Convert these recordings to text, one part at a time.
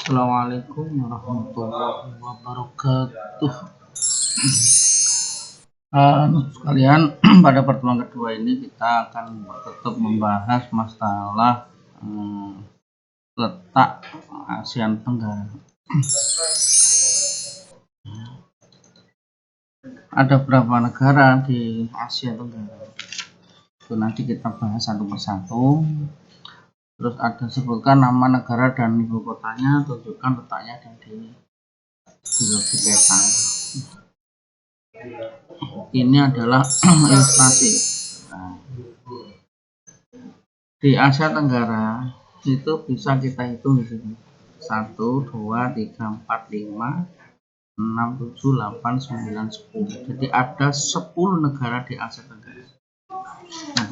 Assalamualaikum warahmatullahi wabarakatuh. Sekalian, pada pertemuan kedua ini kita akan tetap membahas masalah letak ASEAN Tenggara. Ada berapa negara di Asia Tenggara? Itu nanti kita bahas satu persatu. Terus ada sebutkan nama negara dan ibu kotanya, tunjukkan letaknya dan di peta. Ini adalah ilustrasi. Di Asia Tenggara itu bisa kita hitung di sini. 1, 2, 3, 4, 5, 6, 7, 8, 9, 10. Jadi ada 10 negara di Asia Tenggara. Nah,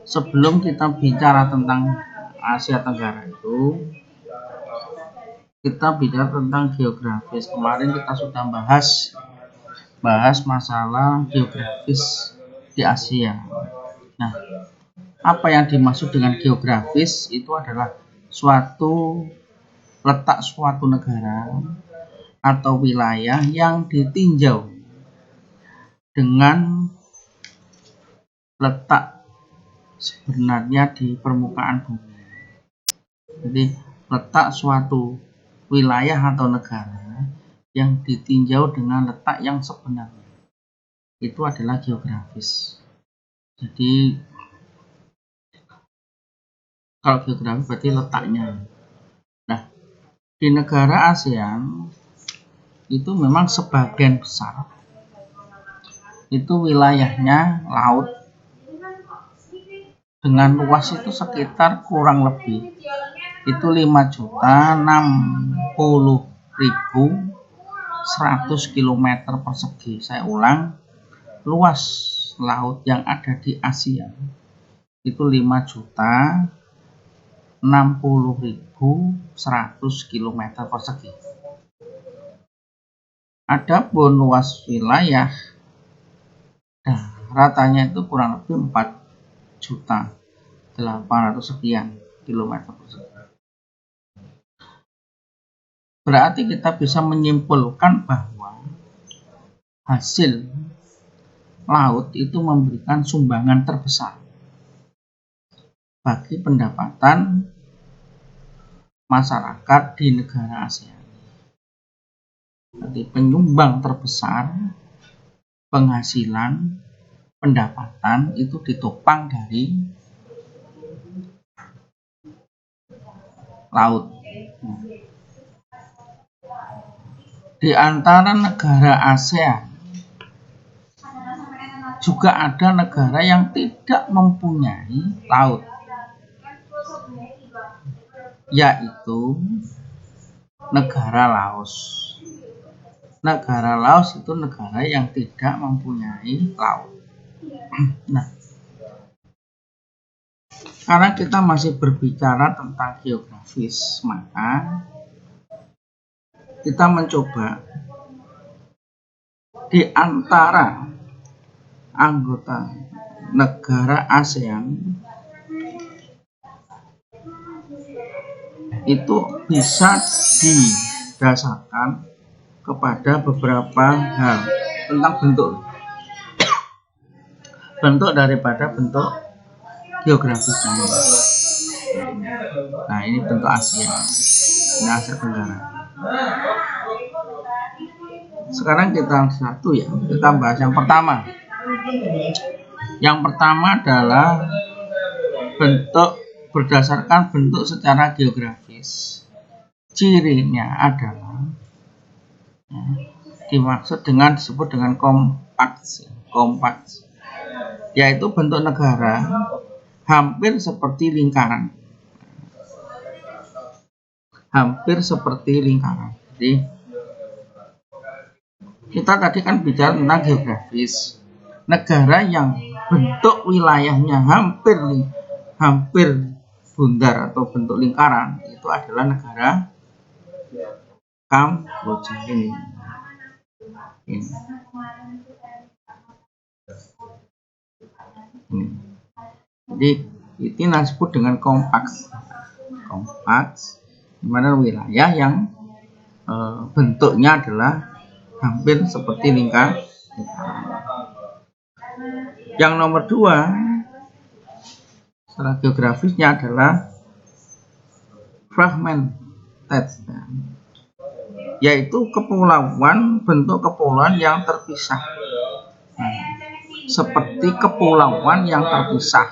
sebelum kita bicara tentang Asia Tenggara itu, kita bicara tentang geografis. Kemarin kita sudah bahas masalah geografis di Asia. Nah, apa yang dimaksud dengan geografis itu adalah letak suatu negara atau wilayah yang ditinjau dengan letak sebenarnya di permukaan bumi. Jadi letak suatu wilayah atau negara yang ditinjau dengan letak yang sebenarnya itu adalah geografis. Jadi kalau geografis berarti letaknya. Nah, di negara ASEAN itu memang sebagian besar itu wilayahnya laut dengan luas itu sekitar kurang lebih itu 5.060.100 km persegi. Saya ulang, luas laut yang ada di Asia itu 5.060.100 km persegi. Adapun luas wilayah ratanya itu kurang lebih 4.800.000 sekian kilometer persegi. Berarti kita bisa menyimpulkan bahwa hasil laut itu memberikan sumbangan terbesar bagi pendapatan masyarakat di negara ASEAN. Jadi penyumbang terbesar penghasilan pendapatan itu ditopang dari laut. Di antara negara ASEAN juga ada negara yang tidak mempunyai laut, yaitu negara Laos. Negara Laos itu negara yang tidak mempunyai laut. Nah, karena kita masih berbicara tentang geografis, maka kita mencoba di antara anggota negara ASEAN itu bisa didasarkan kepada beberapa hal tentang bentuk daripada bentuk geografisnya. Nah, ini bentuk Asia, ini Asia Tenggara. Sekarang kita bahas yang pertama. Yang pertama adalah bentuk berdasarkan bentuk secara geografis. Cirinya adalah disebut dengan kompaks, yaitu bentuk negara hampir seperti lingkaran. Jadi kita tadi kan bicara tentang geografis. Negara yang bentuk wilayahnya hampir bundar atau bentuk lingkaran itu adalah negara Kamboja ini. Jadi itu disebut dengan kompaks. di mana wilayah yang bentuknya adalah hampir seperti lingkaran. Yang nomor 2 secara geografisnya adalah fragmented, yaitu kepulauan, bentuk kepulauan yang terpisah, seperti kepulauan yang terpisah.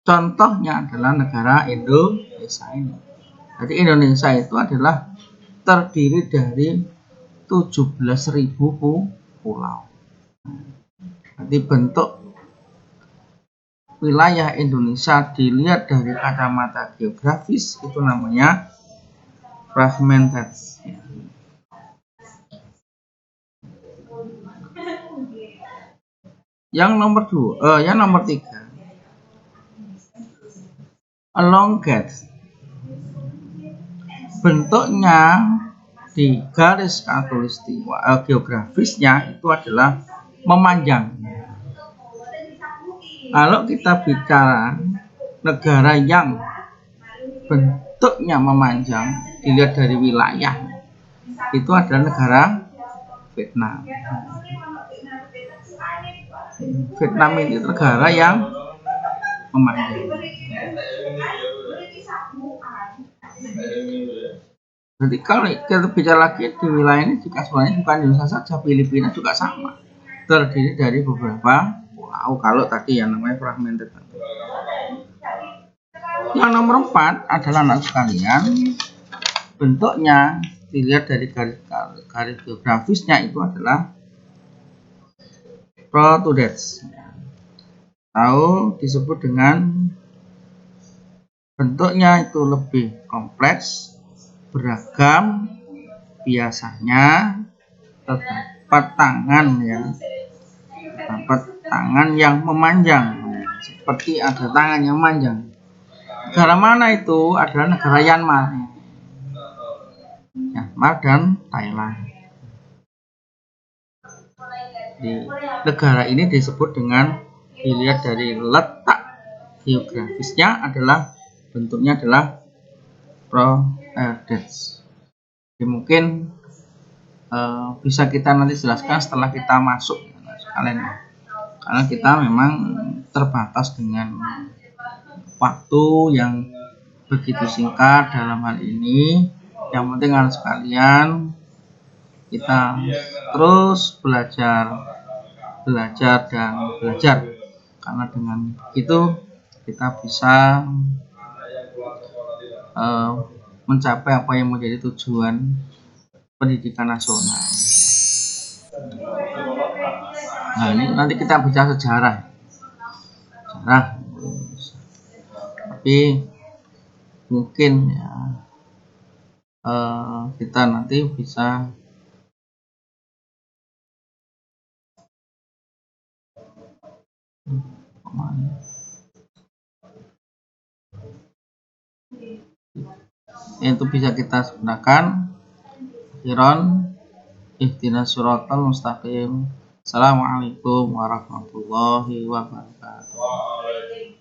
Contohnya adalah negara Indonesia ini. Jadi Indonesia itu adalah terdiri dari 17.000 pulau. Jadi bentuk wilayah Indonesia dilihat dari kacamata geografis itu namanya fragmented. Yang nomor 3, elongate. Bentuknya di garis khatulistiwa geografisnya itu adalah memanjang. Kalau kita bicara negara yang bentuknya memanjang dilihat dari wilayah, itu adalah negara Vietnam. Vietnam ini negara yang memanjang. Jadi kalau kita bicara lagi di wilayah ini juga sebenarnya bukan Indonesia saja, Filipina juga sama, terdiri dari beberapa pulau. Kalau tadi yang namanya fragmented. Yang nomor 4 adalah anak sekalian, bentuknya dilihat dari garis geografisnya itu adalah protrudes, atau disebut dengan bentuknya itu lebih kompleks, beragam, biasanya terdapat tangan yang memanjang, seperti ada tangan yang memanjang. Negara mana itu? Adalah negara Myanmar dan Thailand. Di negara ini disebut dengan dilihat dari letak geografisnya adalah bentuknya adalah protrudes. Mungkin bisa kita nanti jelaskan setelah kita masuk sekalian, karena kita memang terbatas dengan waktu yang begitu singkat dalam hal ini. Yang penting anak sekalian, kita terus belajar dan belajar, karena dengan itu kita bisa mencapai apa yang menjadi tujuan pendidikan nasional. Nah, ini nanti kita bicara sejarah, tapi mungkin ya kita nanti bisa itu bisa kita gunakan akhiran ihdinas siratal mustaqim. Assalamualaikum warahmatullahi wabarakatuh.